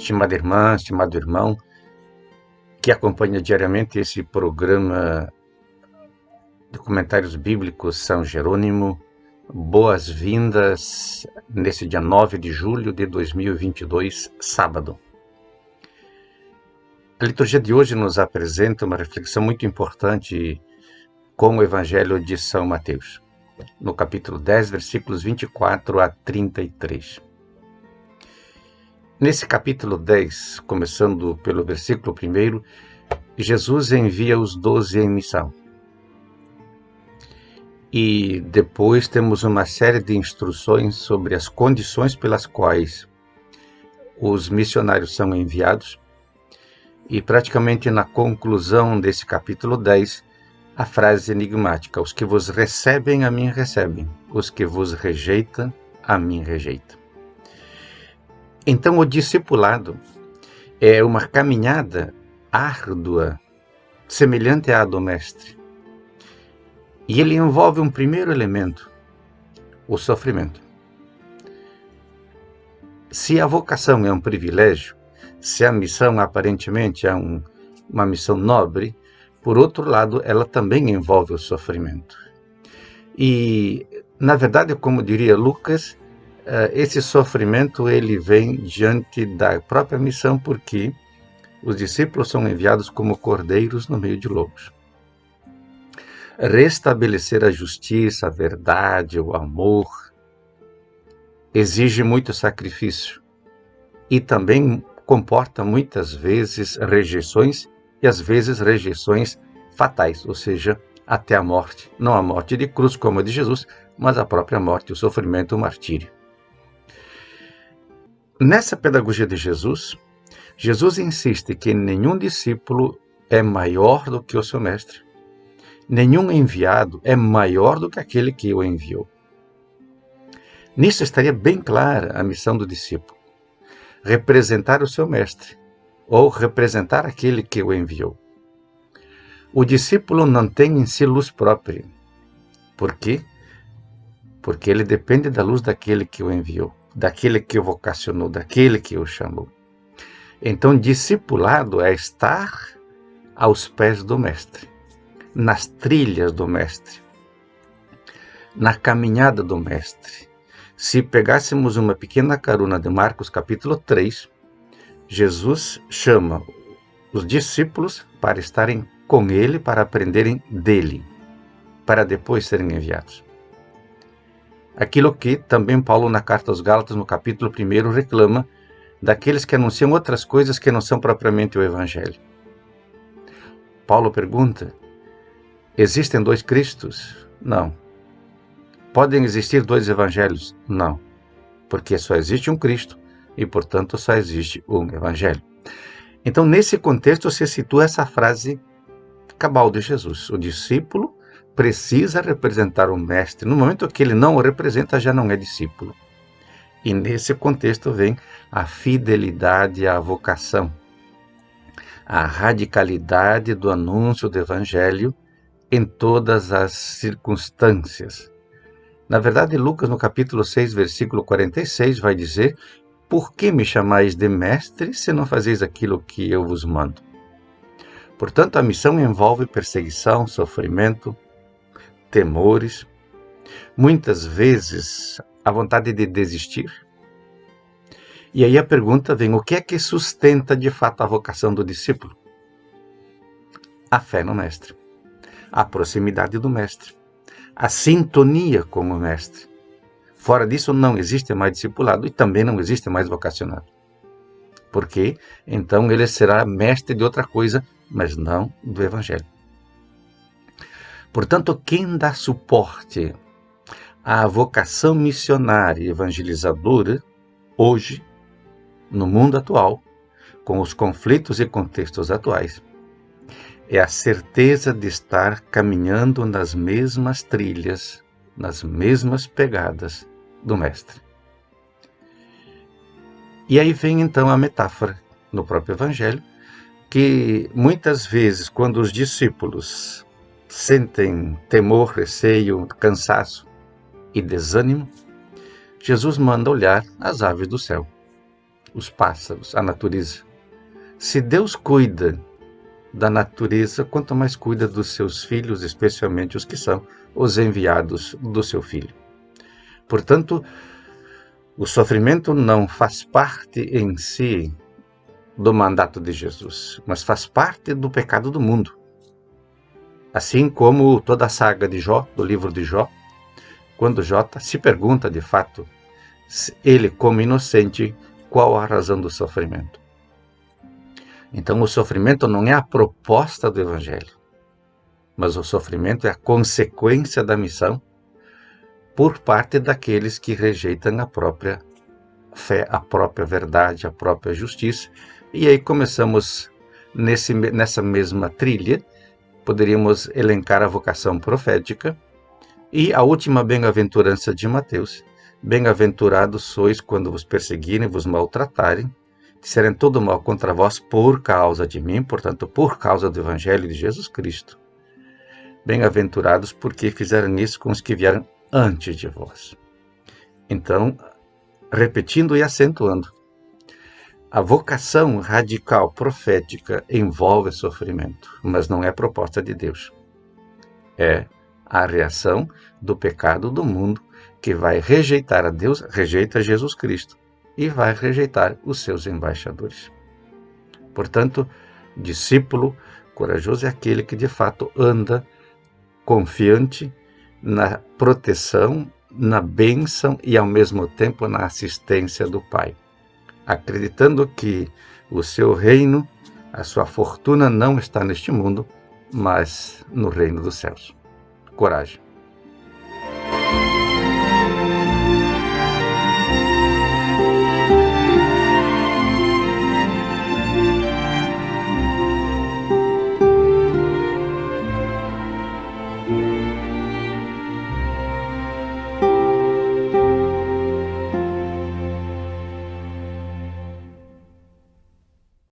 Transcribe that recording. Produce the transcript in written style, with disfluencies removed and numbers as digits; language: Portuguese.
Estimada irmã, estimado irmão, que acompanha diariamente esse programa de comentários bíblicos São Jerônimo, boas-vindas nesse dia 9 de julho de 2022, sábado. A liturgia de hoje nos apresenta uma reflexão muito importante com o Evangelho de São Mateus, no capítulo 10, versículos 24 a 33. Nesse capítulo 10, começando pelo versículo 1, Jesus envia os 12 em missão. E depois temos uma série de instruções sobre as condições pelas quais os missionários são enviados. E praticamente na conclusão desse capítulo 10, a frase enigmática: os que vos recebem, a mim recebem. Os que vos rejeitam, a mim rejeitam. Então, o discipulado é uma caminhada árdua, semelhante à do mestre. E ele envolve um primeiro elemento, o sofrimento. Se a vocação é um privilégio, se a missão aparentemente é uma missão nobre, por outro lado, ela também envolve o sofrimento. E, na verdade, como diria Lucas, esse sofrimento ele vem diante da própria missão, porque os discípulos são enviados como cordeiros no meio de lobos. Restabelecer a justiça, a verdade, o amor, exige muito sacrifício e também comporta muitas vezes rejeições e às vezes rejeições fatais, ou seja, até a morte. Não a morte de cruz como a de Jesus, mas a própria morte, o sofrimento, o martírio. Nessa pedagogia de Jesus, Jesus insiste que nenhum discípulo é maior do que o seu mestre. Nenhum enviado é maior do que aquele que o enviou. Nisso estaria bem clara a missão do discípulo: representar o seu mestre, ou representar aquele que o enviou. O discípulo não tem em si luz própria. Por quê? Porque ele depende da luz daquele que o enviou, daquele que o vocacionou, daquele que o chamou. Então, discipulado é estar aos pés do mestre, nas trilhas do mestre, na caminhada do mestre. Se pegássemos uma pequena carona de Marcos capítulo 3, Jesus chama os discípulos para estarem com ele, para aprenderem dele, para depois serem enviados. Aquilo que também Paulo, na carta aos Gálatas, no capítulo 1, reclama daqueles que anunciam outras coisas que não são propriamente o Evangelho. Paulo pergunta: existem dois Cristos? Não. Podem existir dois Evangelhos? Não. Porque só existe um Cristo e, portanto, só existe um Evangelho. Então, nesse contexto, se situa essa frase cabal de Jesus: o discípulo precisa representar o mestre. No momento que ele não o representa, já não é discípulo. E nesse contexto vem a fidelidade à vocação, a radicalidade do anúncio do Evangelho em todas as circunstâncias. Na verdade, Lucas, no capítulo 6, versículo 46, vai dizer: por que me chamais de mestre, se não fazeis aquilo que eu vos mando? Portanto, a missão envolve perseguição, sofrimento, temores, muitas vezes a vontade de desistir. E aí a pergunta vem: o que é que sustenta de fato a vocação do discípulo? A fé no mestre, a proximidade do mestre, a sintonia com o mestre. Fora disso não existe mais discipulado e também não existe mais vocacionado. Porque então ele será mestre de outra coisa, mas não do Evangelho. Portanto, quem dá suporte à vocação missionária e evangelizadora hoje, no mundo atual, com os conflitos e contextos atuais, é a certeza de estar caminhando nas mesmas trilhas, nas mesmas pegadas do Mestre. E aí vem então a metáfora no próprio Evangelho, que muitas vezes, quando os discípulos sentem temor, receio, cansaço e desânimo, Jesus manda olhar as aves do céu. os pássaros, a natureza. Se Deus cuida da natureza, quanto mais cuida dos seus filhos, especialmente os que são os enviados do seu filho. Portanto, o sofrimento não faz parte em si do mandato de Jesus, mas faz parte do pecado do mundo. Assim como toda a saga de Jó, do livro de Jó, quando Jó se pergunta de fato, ele como inocente, qual a razão do sofrimento. Então o sofrimento não é a proposta do Evangelho, mas o sofrimento é a consequência da missão por parte daqueles que rejeitam a própria fé, a própria verdade, a própria justiça. E aí começamos nessa mesma trilha, poderíamos elencar a vocação profética e a última bem-aventurança de Mateus. Bem-aventurados sois quando vos perseguirem, vos maltratarem, disserem todo mal contra vós por causa de mim, portanto, por causa do Evangelho de Jesus Cristo. Bem-aventurados porque fizeram isso com os que vieram antes de vós. Então, repetindo e acentuando, a vocação radical profética envolve sofrimento, mas não é proposta de Deus. É a reação do pecado do mundo que vai rejeitar a Deus, rejeita Jesus Cristo e vai rejeitar os seus embaixadores. Portanto, discípulo corajoso é aquele que de fato anda confiante na proteção, na bênção e ao mesmo tempo na assistência do Pai, acreditando que o seu reino, a sua fortuna não está neste mundo, mas no reino dos céus. Coragem.